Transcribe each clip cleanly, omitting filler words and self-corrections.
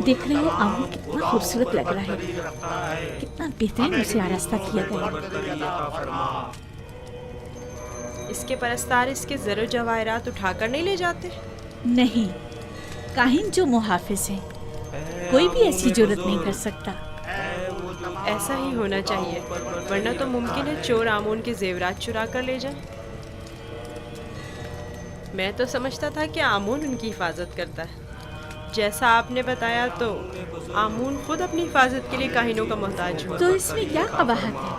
देख रहे हो आमूल कितना खूबसूरत लग रहा है, कितना बेहतरीन उसे आरास्ता किया गया। इसके परस्तार इसके ज़रो जवाहरात उठाकर नहीं ले जाते? नहीं, काहिन जो मुहाफिज हैं, कोई भी ऐसी जुर्रत नहीं कर सकता। ऐसा ही होना चाहिए, वरना तो मुमकिन है चोर आमून के जेवरात चुरा कर ले जाए। मैं तो समझता था कि आमून उनकी हिफाजत करता है। जैसा आपने बताया तो आमून खुद अपनी हिफाजत के लिए काहिनों का मोहताज हुआ। तो इसमें क्या कबाहत है?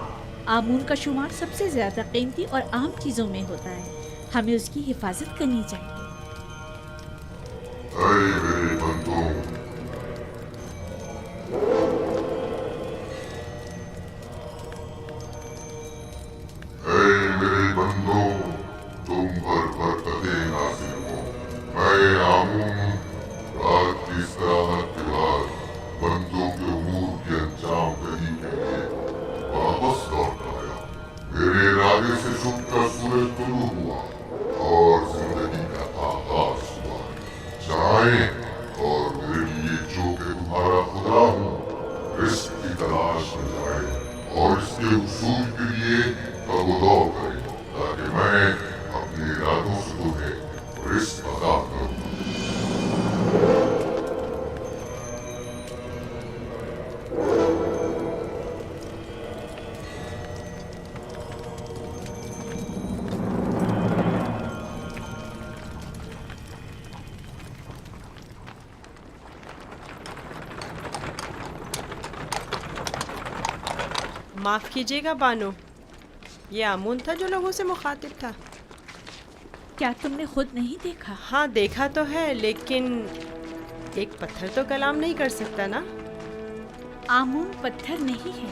आमून का शुमार सबसे ज्यादा कीमती और आम चीजों में होता है, हमें उसकी हिफाजत करनी चाहिए। मेरे बंदों, मेरे बंदों, तुम पर कदे नाज़िल हो। मैं आमून रात की istirahat के बाद बंदों के उमूर के अंजाम दही के लिए वापस लौट आया। मेरे इरादे से छुपकर सूरज तुलू हुआ और जिंदगी का आगाज हुआ। जाएं और मेरे लिए जो कि तुम्हारा खुदा हूँ, रिस्क की तलाश में जाए और इसके उसूल के लिए तगदौ करें, ताकि मैं अपने इरादों से तुम्हें रिस्क अता करूँ। माफ़ कीजिएगा बानो, ये आमून था जो लोगों से मुखातिब था। क्या तुमने खुद नहीं देखा? हाँ देखा तो है, लेकिन एक पत्थर तो कलाम नहीं कर सकता ना। आमून पत्थर नहीं है,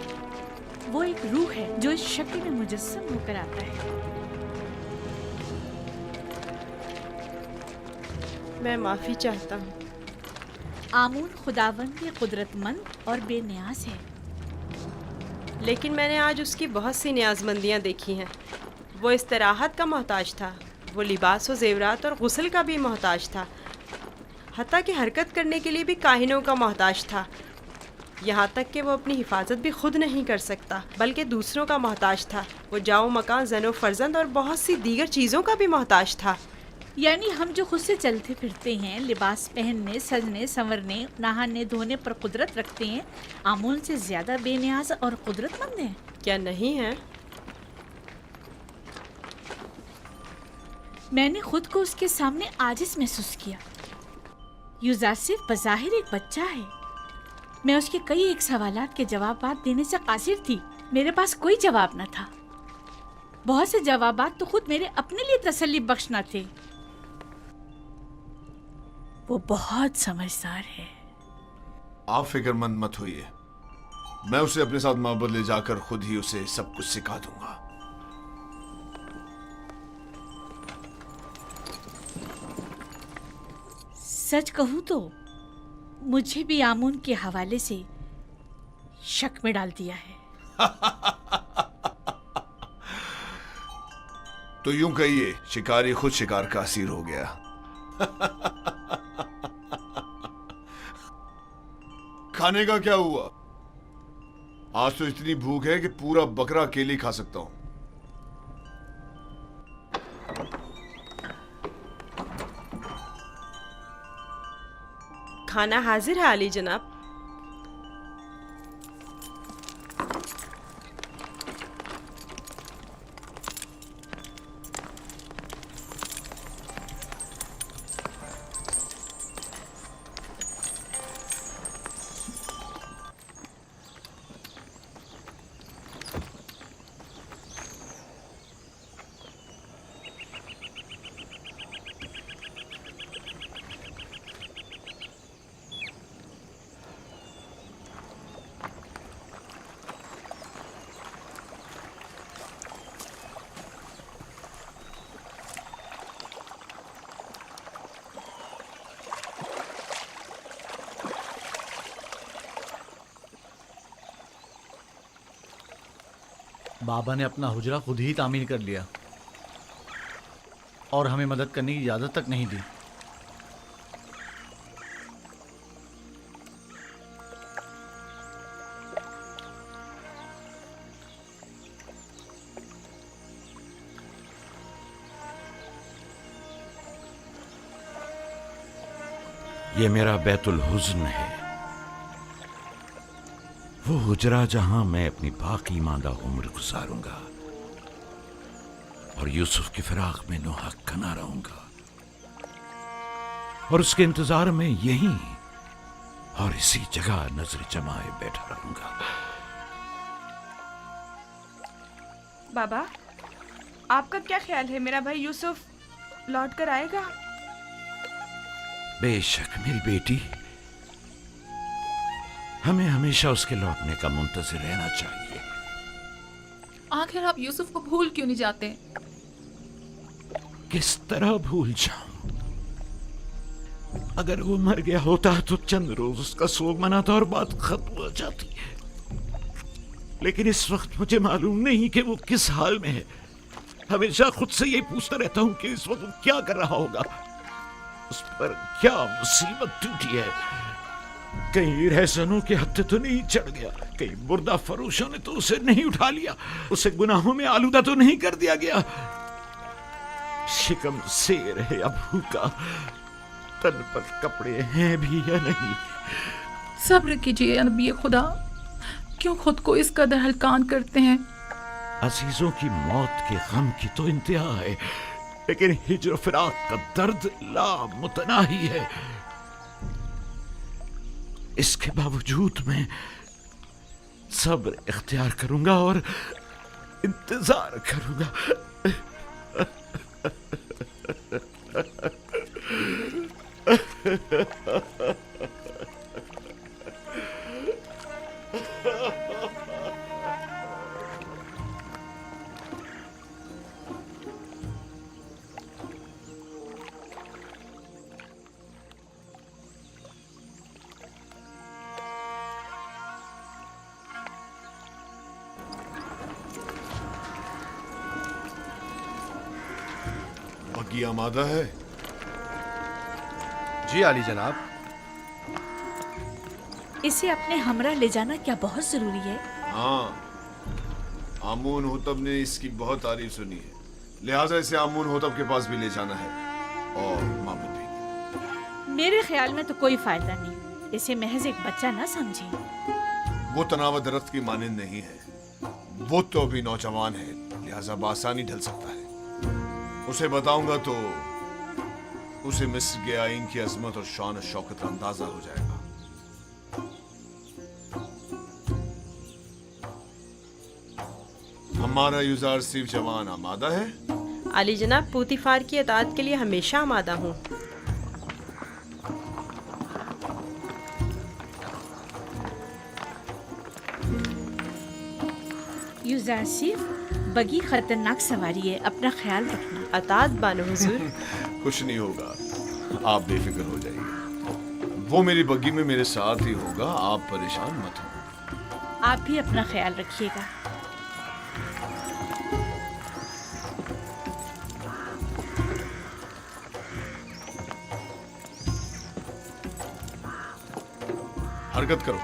वो एक रूह है जो इस शक्ल में मुजस्सम होकर आता है। मैं माफ़ी चाहता हूँ। आमून खुदावंद के कुदरतमंद और बेनियाज है। लेकिन मैंने आज उसकी बहुत सी न्याज़मंदियाँ देखी हैं। वो इस्तराहत का मोहताज था, वो लिबास व ज़ेवरात और गुस्ल का भी मोहताज था, हत्ता कि हरकत करने के लिए भी काहिनों का मोहताज था। यहाँ तक कि वो अपनी हिफाजत भी खुद नहीं कर सकता, बल्कि दूसरों का मोहताज था। वो जाओ मकान, ज़नो फर्जंद और बहुत सी दीगर चीज़ों का भी मोहताज था। यानी हम जो खुद से चलते फिरते हैं, लिबास पहनने, सजने, संवरने, नहाने धोने पर कुदरत रखते हैं, आमून से ज्यादा बेनियाज और कुदरतमंद हैं। क्या नहीं है? मैंने खुद को उसके सामने आजिज महसूस किया। युजासिफ बज़ाहिर एक बच्चा है। मैं उसके कई एक सवालात के जवाबात देने से कासिर थी। मेरे पास कोई जवाब न था। बहुत से जवाबात तो खुद मेरे अपने लिए तसल्ली बख्श न थे। वो बहुत समझदार है। आप फिक्रमंद मत होइए, मैं उसे अपने साथ माबद ले जाकर खुद ही उसे सब कुछ सिखा दूंगा। सच कहूं तो मुझे भी आमून के हवाले से शक में डाल दिया है। तो यूं कहिए, शिकारी खुद शिकार का असीर हो गया। खाने का क्या हुआ? आज तो इतनी भूख है कि पूरा बकरा अकेले खा सकता हूं। खाना हाजिर है आली जनाब। बाबा ने अपना हुजरा खुद ही तामीर कर लिया और हमें मदद करने की इजाज़त तक नहीं दी। ये मेरा बैतुल हुज़्न है, वो हुजरा जहां मैं अपनी बाकी मांदा उम्र गुजारूंगा और यूसुफ की फिराक में नोहक कना रहूंगा और उसके इंतजार में यहीं और इसी जगह नजर जमाए बैठा रहूंगा। बाबा, आपका क्या ख्याल है, मेरा भाई यूसुफ लौट कर आएगा? बेशक मेरी बेटी, हमें हमेशा उसके लौटने का मुंतज़िर रहना चाहिए। आखिर आप यूसुफ को भूल क्यों नहीं जाते? किस तरह भूल जाऊं? अगर वो मर गया होता तो चंद रोज उसका सोग मनाता और बात खत्म हो जाती। लेकिन इस वक्त मुझे मालूम नहीं कि वो किस हाल में है। हमेशा खुद से यही पूछता रहता हूं कि इस वक्त वो क्या कर रहा होगा, उस पर क्या मुसीबत टूटी है। कहीं रहसनों के हत्थे तो नहीं चढ़ गया, कहीं मुर्दा फरोशों ने तो उसे नहीं उठा लिया, उसे गुनाहों में आलूदा तो नहीं कर दिया गया। शिकम शेर है या भूखा, तन पर कपड़े हैं भी या नहीं। सब्र कीजिए नबी खुदा, क्यों खुद को इस कदर हलकान करते हैं? अजीजों की मौत के गम की तो इंतहा है, लेकिन हिज्र फिराक का दर्द लामुतनाही है। इसके बावजूद मैं सब्र इख्तियार करूंगा और इंतजार करूंगा। बग्गी आमादा है? जी आली जनाब। इसे अपने हमरा ले जाना क्या बहुत जरूरी है? हाँ, आमून होतब ने इसकी बहुत तारीफ सुनी है, लिहाजा इसे आमून होतब के पास भी ले जाना है और मामूद भी। मेरे ख्याल में तो कोई फायदा नहीं, इसे महज एक बच्चा ना समझिए। वो तनाव दरख्त की मानिंद नहीं है, वो तो अभी नौजवान है, लिहाजा बासानी ढल सकता है। उसे बताऊंगा तो उसे मिस्र के आइन की अजमत और शान और शौकत का अंदाजा हो जाएगा। हमारा युजार सिर्फ जवान आमादा है? अली जनाब, पूतीफार की इताअत के लिए हमेशा आमादा हूँ। युजार सिर्फ बगी खतरनाक सवारी है, अपना ख्याल रखना। अतात बानो हुजूर। कुछ नहीं होगा, आप बेफिक्र हो जाइए। वो मेरी बग्गी में मेरे साथ ही होगा, आप परेशान मत हो। आप भी अपना ख्याल रखिएगा। हरकत करो।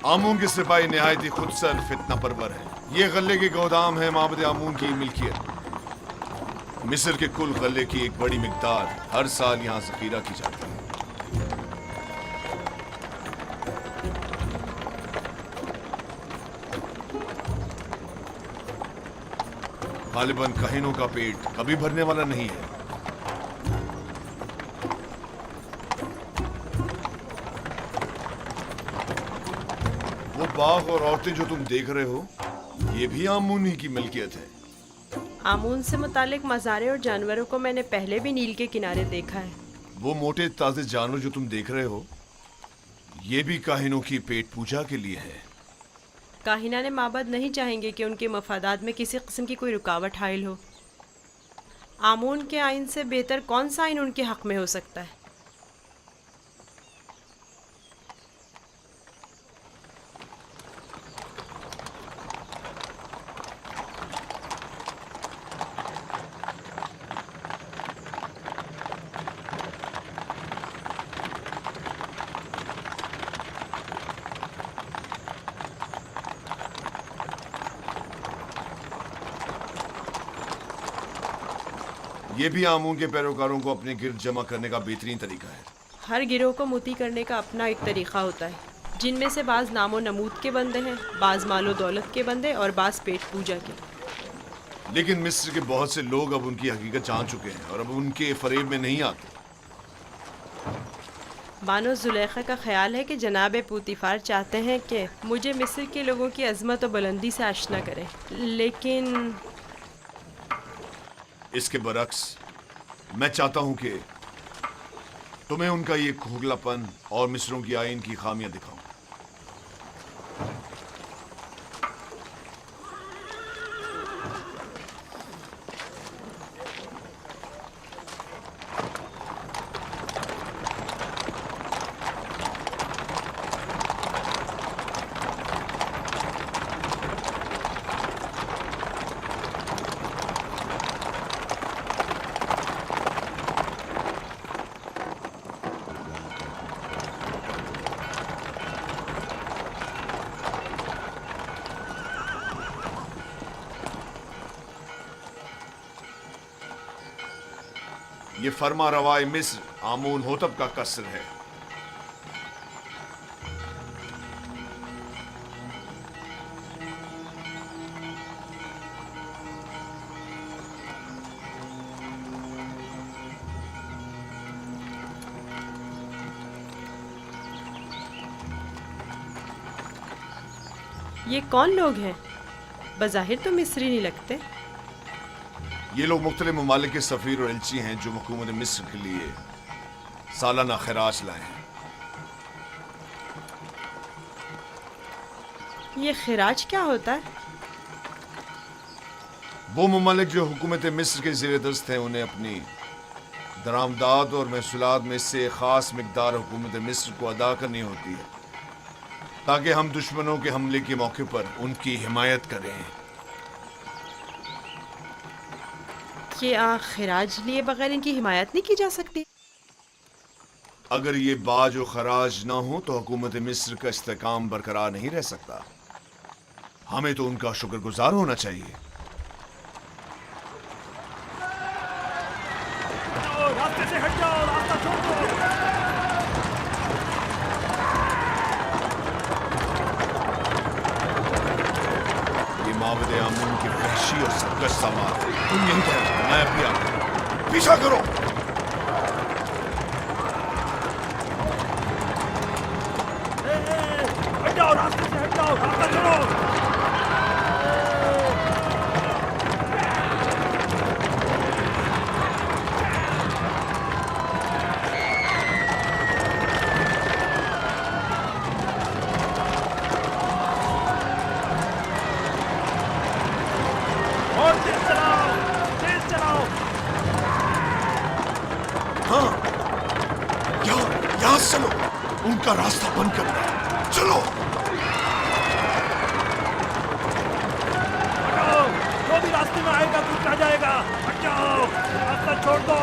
आमून के सिपाही निहायती खुदसर फितना परवर है। ये गल्ले के गोदाम है माबद आमून की मिल्कियत। मिस्र के कुल गल्ले की एक बड़ी मिकदार हर साल यहाँ जखीरा की जाती है। गालिबन कहीनों का पेट कभी भरने वाला नहीं है। वो बाग और औरतें जो तुम देख रहे हो, ये भी आमून ही की मिल्कियत है। आमून से मुतालिक मज़ारे और जानवरों को मैंने पहले भी नील के किनारे देखा है। वो मोटे ताजे जानवर जो तुम देख रहे हो, ये भी काहिनों की पेट पूजा के लिए है। काहिना ने माबद नहीं चाहेंगे कि उनके मफादात में किसी किस्म की कोई रुकावट हाइल हो। आमून के आइन से बेहतर कौन सा आइन उनके हक में हो सकता है? ये भी आमून के पैरोकारों को अपने गिर्द जमा करने का बेहतरीन तरीका है। हर गिरोह को मोती करने का अपना एक तरीका होता है, जिनमें से बाज नामो नमूद के बंदे हैं, बाज मालो दौलत के बंदे और बाज पेट पूजा के। लेकिन मिस्र के बहुत से लोग अब उनकी हकीकत जान चुके हैं और अब उनके फरेब में नहीं आते। बानो जुलेखा का ख्याल है कि जनाब पूतीफार चाहते हैं कि मुझे मिस्र के लोगों की अजमत और बुलंदी से आशना करें, लेकिन इसके बरक्स मैं चाहता हूं कि तुम्हें उनका ये खोखलापन और मिस्रों की आइन की खामियां दिखाऊं। ये फरमा रवाए मिस्र आमून होतब का कसर है। ये कौन लोग हैं? बज़ाहिर तो मिस्री नहीं लगते। ये लोग मुख्तलिफ ममालिक के सफ़ीर और एलची हैं जो हुकूमत मिस्र के लिए सालाना खराज लाए हैं। ये खिराज क्या होता है? वो ममालिक जो हुकूमत मिस्र के ज़ेर दस्त हैं उन्हें अपनी दरामदाद और महसूलात में से ख़ास मिकदार हुकूमत मिस्र को अदा करनी होती है ताकि हम दुश्मनों के हमले के मौके पर उनकी हिमायत करें। क्या खिराज लिए बगैर इनकी हिमायत नहीं की जा सकती? अगर ये बाज और खराज ना हो तो हुकूमत मिस्र का इस्तेकाम बरकरार नहीं रह सकता। हमें तो उनका शुक्रगुजार होना चाहिए। रास्ते से हट जाओ, रास्ता छोड़ दो। ये माबद आमून के वहशी और सरकश सामान। तुम यहीं ठहरो, मैं अभी आता हूं। पीछा करो। हट जाओ, रास्ते से हट जाओ, रास्ता छोड़ो। और तेज चलाओ, तेज चलाओ। हाँ, यहाँ से चलो। उनका रास्ता बंद करना है। चलो। हटाओ, जो भी रास्ते में आएगा कुछ आ जाएगा। हट जाओ, रास्ता छोड़ दो।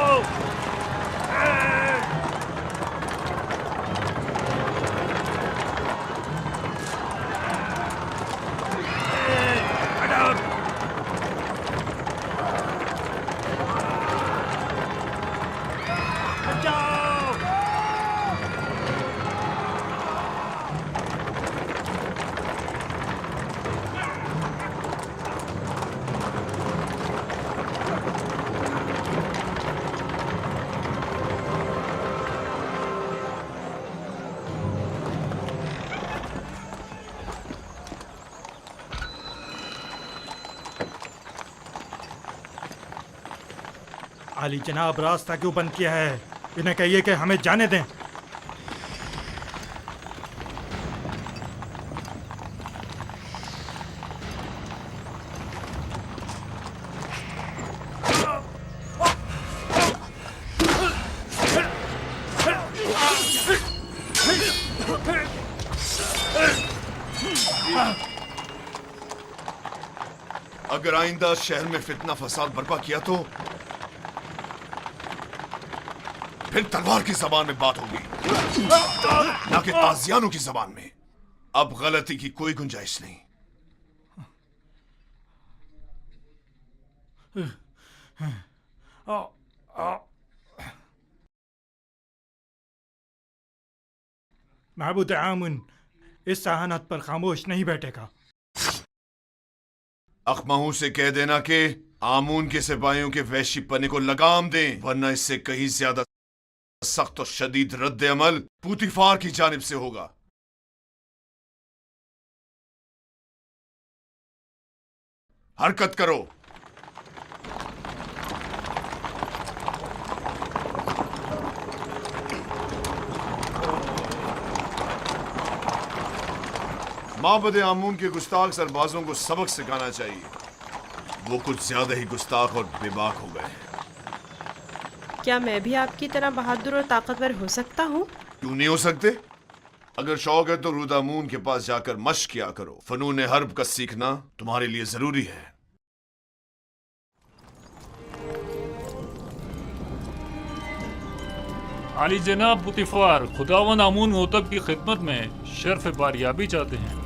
हटाओ। हट जाओ। आली जनाब, रास्ता क्यों बंद किया है? इन्हें कहिए कि हमें जाने दें। अगर आइंदा शहर में फितना फसाद बर्पा किया तो फिर तलवार की जबान में बात होगी, ना कि ताजियानों की जबान में। अब गलती की कोई गुंजाइश नहीं। महबूद आमुन इस सहानत पर खामोश नहीं बैठेगा। अखमाहू से कह देना कि आमून के सिपाहियों के वैशी पने को लगाम दें, वरना इससे कहीं ज्यादा सख्त और शदीद रद्द अमल पूतीफार की जानिब से होगा। हरकत करो। माबद आमून के गुस्ताख सरबाजों को सबक सिखाना चाहिए। वो कुछ ज्यादा ही गुस्ताख और बेबाक हो गए हैं। क्या मैं भी आपकी तरह बहादुर और ताकतवर हो सकता हूँ? क्यों नहीं हो सकते? अगर शौक है तो रुदामून के पास जाकर मश्क किया करो। फनून हर्ब का सीखना तुम्हारे लिए जरूरी है। आली जनाब पुतिफार, खुदावन आमून होतब की खिदमत में शर्फ बारियाबी चाहते हैं।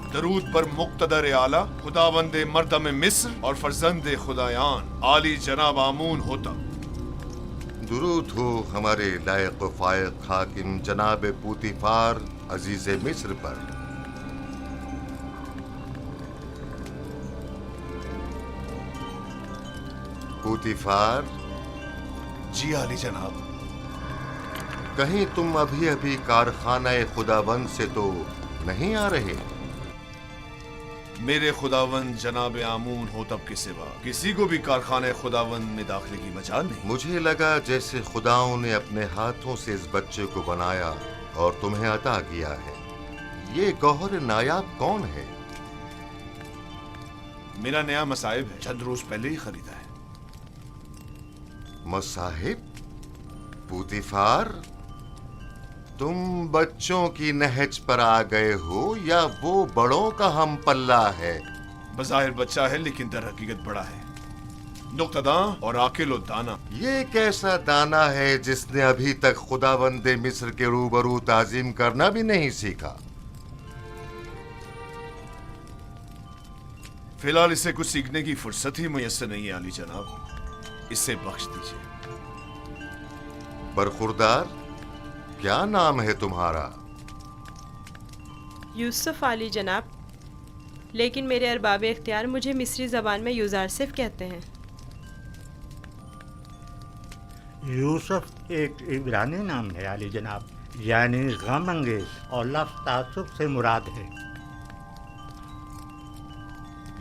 दरूद पर मुक्तदर आला खुदावंदे मर्दम मिस्र और फर्जंदे खुदायान आली जनाब आमून होता। दुरूद हो हमारे लायक व फायक हाकिम जनाब पूतीफार अजीज मिस्र पर। पूतीफार, जी आली जनाब। कहीं तुम अभी अभी कारखाना खुदाबंद से तो नहीं आ रहे? मेरे खुदावंद जनाब आमून होतब के सिवा किसी को भी कारखाने खुदावंद में दाखिले की मजाल नहीं। मुझे लगा जैसे खुदाओं ने अपने हाथों से इस बच्चे को बनाया और तुम्हें अता किया है। ये गौहर नायाब कौन है? मेरा नया मसाहिब है, चंद रोज पहले ही खरीदा है। मसाहिब? पूतीफार, तुम बच्चों की नहज पर आ गए हो या वो बड़ों का हम पल्ला है? बज़ाहिर बच्चा है लेकिन दर हकीकत बड़ा है, नुक्तदा और आकिल व दाना। ये कैसा दाना है जिसने अभी तक खुदावंदे मिस्र के रूबरू ताजीम करना भी नहीं सीखा? फिलहाल इसे कुछ सीखने की फुर्सत ही मुयस्सर नहीं है आली जनाब, इसे बख्श दीजिए। बरखुरदार, क्या नाम है तुम्हारा? यूसुफ आली जनाब, लेकिन मेरे अरबाब इख्तियार मुझे मिस्री ज़बान में यूज़ारसिफ कहते हैं। यूसुफ एक इब्रानी नाम है आली जनाब, यानी गम अंगेज, और लफ्ज़ तासुब से मुराद है।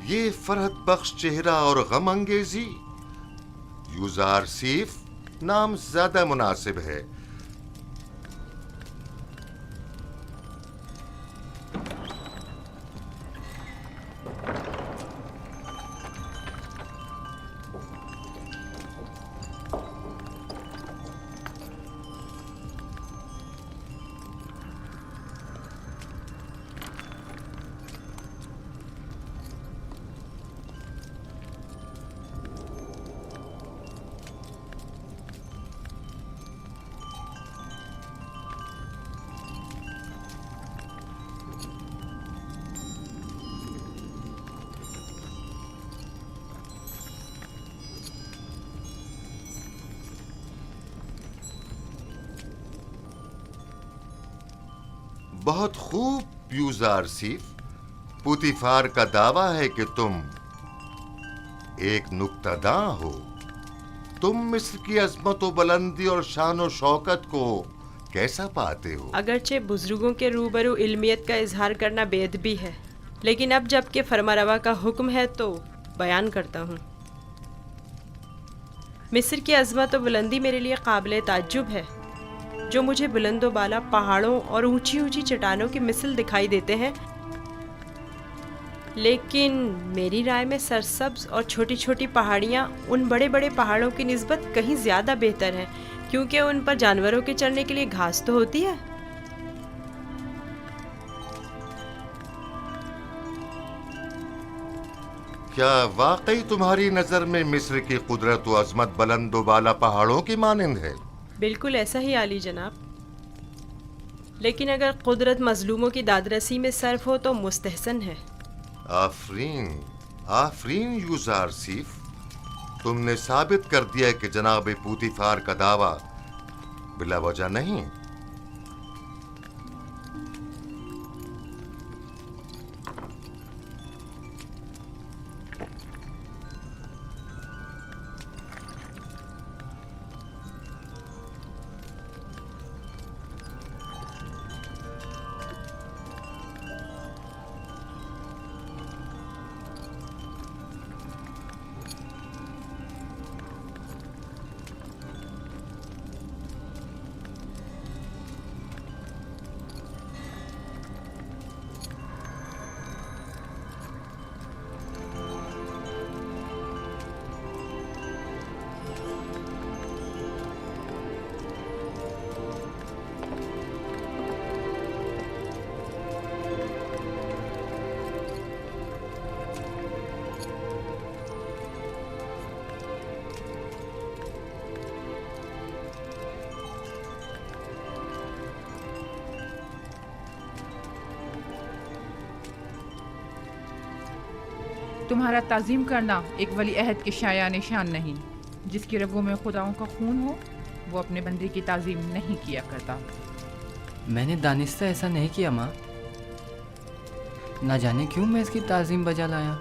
ये फरहत बख्श चेहरा और गम अंगेजी, यूज़ारसिफ नाम ज्यादा मुनासिब है। बहुत खूब यूजारसीफ। पुतिफार का दावा है कि तुम एक नुक्तादां हो। तुम मिस्र की अजमत व बुलंदी और शान व शौकत को कैसा पाते हो? अगरचे बुजुर्गों के रूबरू इल्मियत का इजहार करना बेअदबी है, लेकिन अब जबकि फरमारवा का हुक्म है तो बयान करता हूँ। मिस्र की अजमत व बुलंदी मेरे लिए काबिल ताज्जुब है। जो मुझे बुलंदो बाला पहाड़ों और ऊंची ऊंची चट्टानों की मिसल दिखाई देते हैं, लेकिन मेरी राय में सरसब्ज और छोटी छोटी पहाड़ियाँ उन बड़े बड़े पहाड़ों की निस्बत कहीं ज़्यादा बेहतर हैं, क्योंकि उन पर जानवरों के चढ़ने के लिए घास तो होती है। क्या वाकई तुम्हारी नजर में मिस्र की कुदरत व अजमत बुलंद व बाला पहाड़ों की मानिंद है? बिल्कुल ऐसा ही आली जनाब। लेकिन अगर कुदरत मजलूमों की दादरसी में सर्फ हो तो मुस्तहसन है। आफरीन, आफरीन यूजारसीफ। तुमने साबित कर दिया कि जनाब पुतिफार का दावा बिला वजह नहीं। तुम्हारा ताज़ीम करना एक वली अहद के शाया निशान नहीं। जिसकी रगों में खुदाओं का खून हो वो अपने बंदे की ताज़ीम नहीं किया करता। मैंने दानिस्ता ऐसा नहीं किया माँ। ना जाने क्यों मैं इसकी ताज़ीम बजा लाया।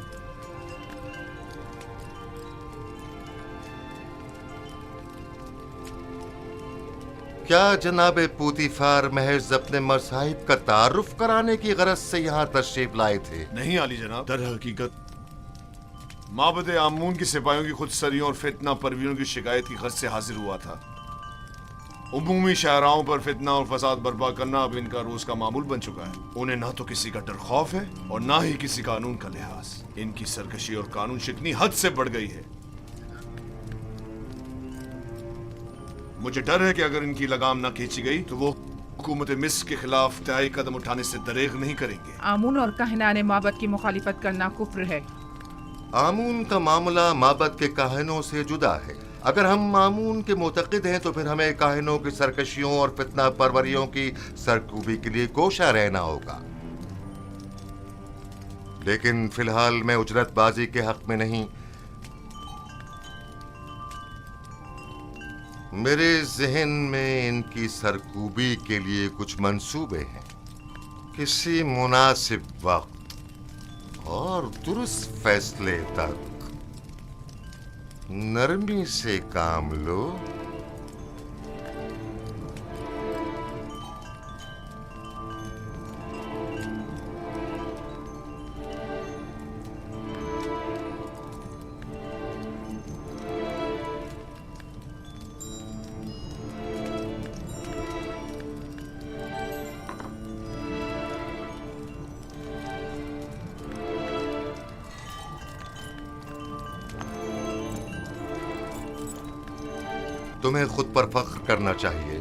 क्या जनाब पुतिफार महज अपने मसाहिब का तारुफ कराने की गरज से यहाँ तशरीफ लाए थे? नहीं आली जनाब, दर हकीकत माबद आमून की सिपाहियों की खुदसरियों और फितना परवीरों की शिकायत की गरज से हाजिर हुआ था। उमूमी शाहराओं पर फितना और फसाद बर्पा करना अब इनका रोज का मामूल बन चुका है। उन्हें ना तो किसी का डर खौफ है और ना ही किसी कानून का लिहाज। इनकी सरकशी और कानून शिकनी हद से बढ़ गई है। मुझे डर है कि अगर इनकी लगाम ना खींची गई तो वो हुकूमत मिस्र के खिलाफ तय कदम उठाने से दरेग नहीं करेंगे। आमून और कहनाने माबद की मुखालिफत करना कुफ्र है। आमून का मामला माबद के काहिनों से जुदा है। अगर हम आमून के मुतक़िद हैं तो फिर हमें काहिनों की सरकशियों और फितना परवरियों की सरकूबी के लिए कोशा रहना होगा। लेकिन फिलहाल मैं उजरतबाजी के हक में नहीं। मेरे जहन में इनकी सरकूबी के लिए कुछ मंसूबे हैं। किसी मुनासिब वक्त और दुरुस्त फैसले तक नरमी से काम लो। तुम्हें खुद पर फख्र करना चाहिए।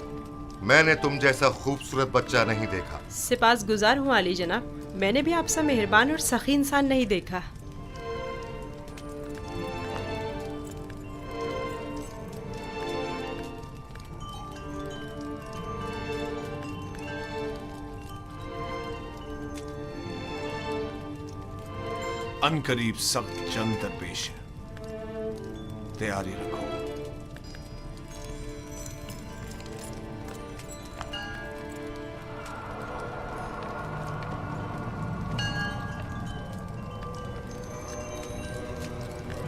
मैंने तुम जैसा खूबसूरत बच्चा नहीं देखा। सिपास गुजार हूँ आली जनाब। मैंने भी आपसा मेहरबान और सखी इंसान नहीं देखा। अनकरीब सख्त जंग दरपेश है, तैयारी रखो।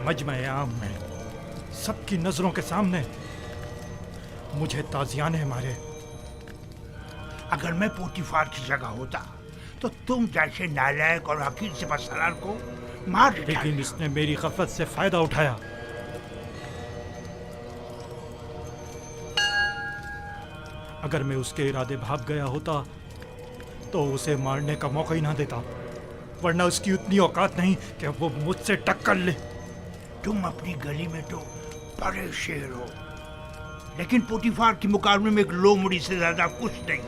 मजमे आम में सबकी नजरों के सामने मुझे ताजियाने मारे। अगर मैं पोतीफार की जगह होता तो तुम जैसे नालायक और हकीर सिपहसालार को मार देता। लेकिन इसने मेरी गफलत से फायदा उठाया। अगर मैं उसके इरादे भाग गया होता तो उसे मारने का मौका ही ना देता, वरना उसकी उतनी औकात नहीं कि वो मुझसे टक्कर ले। तुम अपनी गली में तो बड़े शेर हो, लेकिन पोतीफार के मुकाबले में एक लोमड़ी से ज्यादा कुछ नहीं।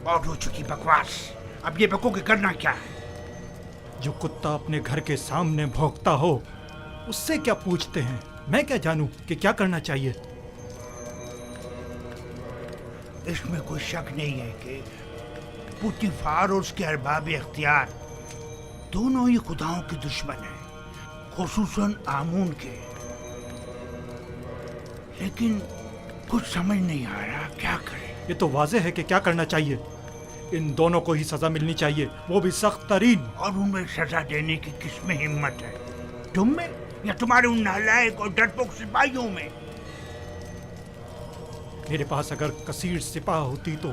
बहुत हो चुकी बकवास, अब ये बको के करना क्या है? जो कुत्ता अपने घर के सामने भौंकता हो उससे क्या पूछते हैं? मैं क्या जानूं कि क्या करना चाहिए? इसमें कोई शक नहीं है कि पोतीफार और उसके अरबाब इख्तियार दोनों ही खुदाओं के दुश्मन हैं, खुसूसन आमून के। लेकिन कुछ समझ नहीं आ रहा क्या करें। ये तो वाज़ेह है कि क्या करना चाहिए। इन दोनों को ही सजा मिलनी चाहिए, वो भी सख्त तरीन। और उन्हें सजा देने की किसमें हिम्मत है? तुम में या तुम्हारे उन नालायक और डरपोक सिपाहियों में? मेरे पास अगर कसीर सिपाह होती तो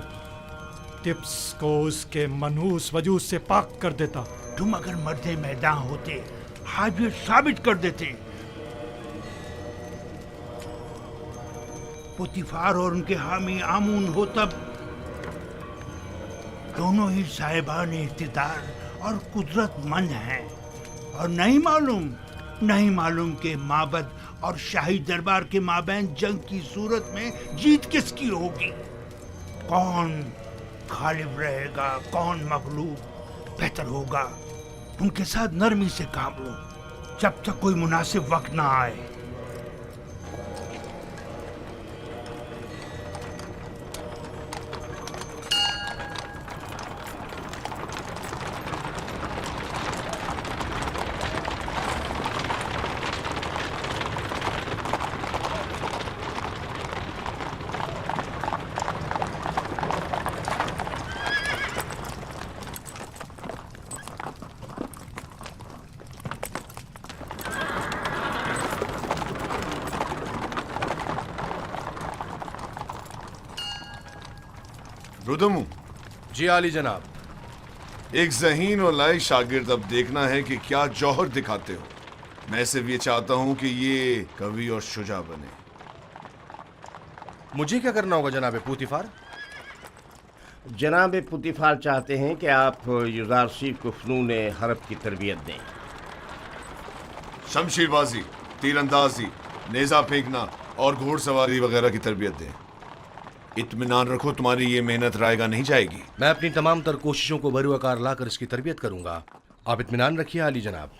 टिप्स को उसके मनहूस वजूद से पाक कर देता। तुम अगर मर्दे मैदान होते आज ये साबित कर देते। पोतीफार और उनके हामी आमून हो तब दोनों ही साहिबान इख्तिदार और कुदरतमंद हैं, और नहीं मालूम के माबद और शाही दरबार के माबैन जंग की सूरत में जीत किसकी होगी, कौन गालिब रहेगा, कौन मगलूब। बेहतर होगा उनके साथ नरमी से काम लो जब तक कोई मुनासिब वक्त ना आए। रुदमू जी आली जनाब। एक ज़हीन और लायक शागिर्द अब देखना है कि क्या जौहर दिखाते हो। मैं सिर्फ ये चाहता हूं कि ये कवि और शुजा बने। मुझे क्या करना होगा जनाब पोतीफार? जनाब पोतीफार चाहते हैं कि आप युजारसीफ को फ़नून हरब की तरबियत दें। शमशीरबाजी, तीरंदाजी, नेज़ा फेंकना और घोड़सवारी वगैरह की तरबियत दें। इत्मीनान रखो, तुम्हारी ये मेहनत रायगा नहीं जाएगी। मैं अपनी तमाम तर कोशिशों को बरूआकार लाकर इसकी तरबियत करूंगा। आप इत्मीनान रखिए आली जनाब।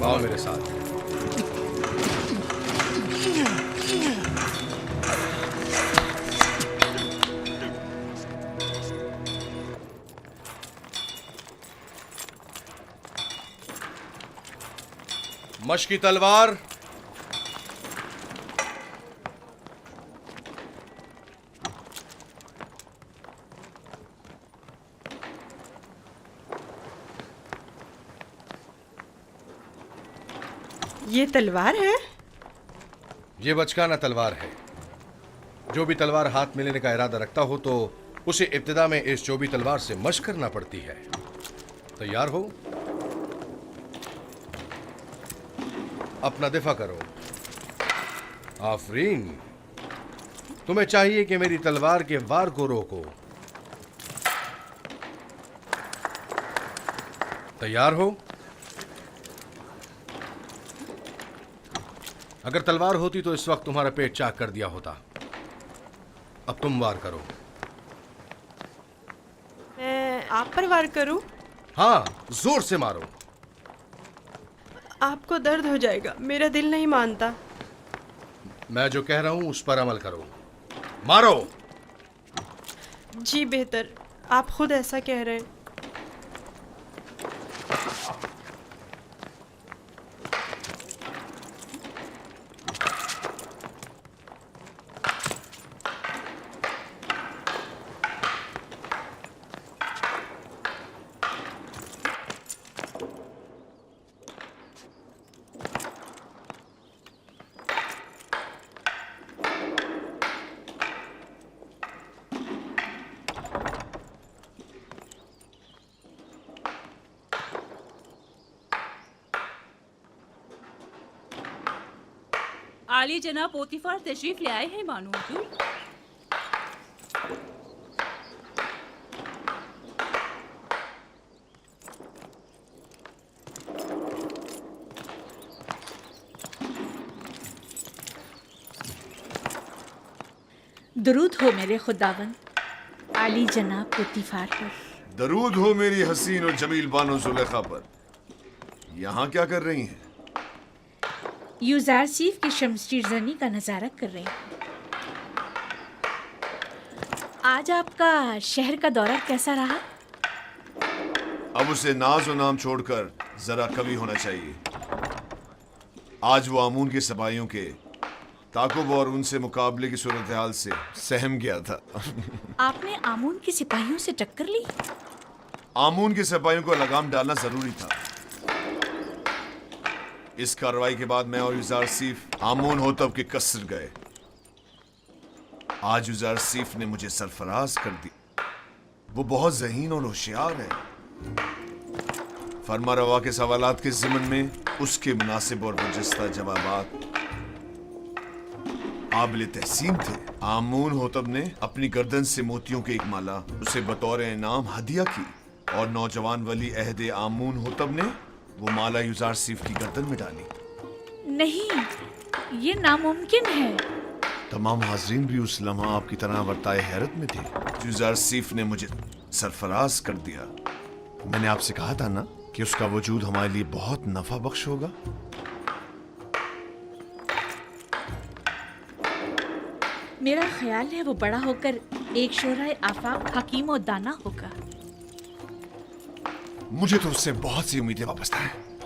आओ मेरे साथ। मशकी तलवार, ये तलवार है? ये बचकाना तलवार है। जो भी तलवार हाथ में लेने का इरादा रखता हो तो उसे इब्तिदा में इस चौबी तलवार से मशक करना पड़ती है। तैयार हो? अपना दिफा करो। आफरीन, तुम्हें चाहिए कि मेरी तलवार के वार को रोको। तैयार हो? अगर तलवार होती तो इस वक्त तुम्हारा पेट चाक कर दिया होता। अब तुम वार करो। मैं आप पर वार करूं? हाँ, जोर से मारो। आपको दर्द हो जाएगा, मेरा दिल नहीं मानता। मैं जो कह रहा हूं उस पर अमल करो। मारो। जी बेहतर, आप खुद ऐसा कह रहे हैं। आली जनाब पोतीफार तशरीफ ले आए हैं मानो हुजूर। दरूद हो मेरे खुदावन आली जनाब पोतीफार पर। दरूद हो मेरी हसीन और जमील बानो जुलेखा पर। यहाँ क्या कर रही हैं? यूजारसीफ की शमशीर जनी का नजारा कर रहे हैं। आज आपका शहर का दौरा कैसा रहा? अब उसे नाज और नाम छोड़कर जरा कवि होना चाहिए। आज वो आमून के सबाइयों के ताकुब और उनसे मुकाबले की सूरत हाल से सहम गया था। आपने आमून के सिपाहियों से टक्कर ली? आमून के सिपाहियों को लगाम डालना जरूरी था। इस कार्रवाई के बाद मैं और यूजारसीफ आमून होतब के कसर गए। आज यूजारसीफ ने मुझे सरफराज कर दी। वो बहुत ज़हीन और होशियार है। फरमा रवा के सवालात के ज़िमन में उसके मुनासिब और बरजस्ता जवाबात काबिल तहसीन थे। आमून होतब ने अपनी गर्दन से मोतियों की एक माला उसे बतौर इनाम हदिया की और नौजवान वली अहद आमून होतब ने वो माला यूजारसीफ की गर्दन में डाली। नहीं, ये नामुमकिन है। तमाम हाजरीन भी उस लम्हा आपकी तरह वर्ताए हैरत में थे। यूजारसीफ ने मुझे सरफराज कर दिया। मैंने आपसे कहा था ना कि उसका वजूद हमारे लिए बहुत नफा बख्श होगा। मेरा ख्याल है वो बड़ा होकर एक शोराए आफाक हकीम और दाना होगा। मुझे तो उससे बहुत सी उम्मीदें वाबस्ता हैं।